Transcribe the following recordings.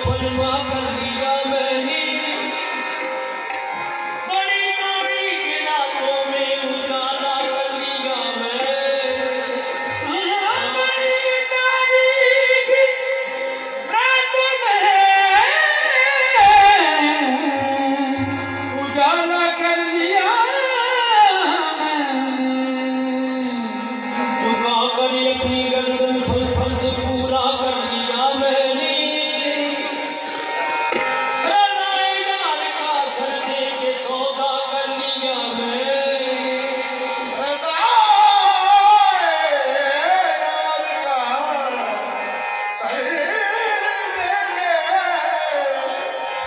फलमा कर लिया मैंने, बड़ी बड़ी की रातों में उजाला कर लिया मैं। बड़ी तारीख रातों में उजाला कर लिया झुका कर अपनी गर्दन फल फल से पूरा कर लिया मैंने, रज़ाए लाल का सर दे के सौदा कर लिया मैं।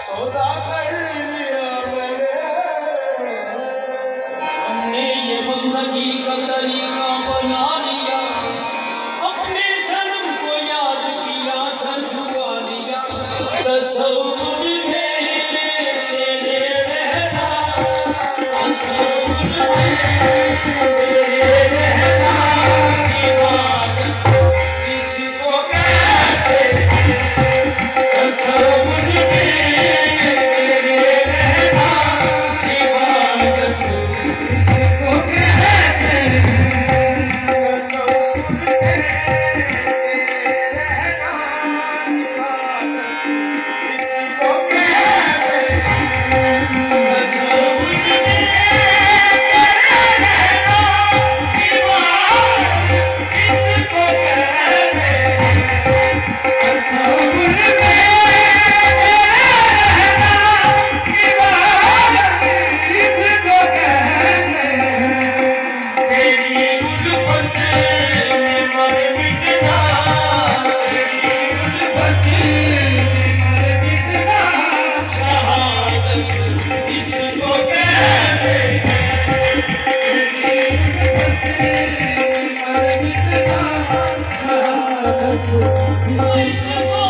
सौदा कर लिया मैंने। हमने ये बंदगी का तरीका बना लिया, अपने सनम को याद किया, सर झुका लिया। तसव्वुर में तेरे रहना, तसव्वुर में तेरे रहना, इबादत किसको कहते हैं? तसव्वुर में तेरे रहना, इबादत किसको कहते हैं? तसव्वुर में तेरे रहना, इबादत किसको कहते हैं? तसव्वुर में तेरे रहना, इबादत किसको कहते हैं? तसव्वुर में तेरे रहना, इबादत किसको कहते हैं? तेरी उल्फत में मर मिटना, तेरी उल्फत में मर मिटना, शहादत किसको कहते हैं? तेरी उल्फत में मर मिटना, शहादत किसको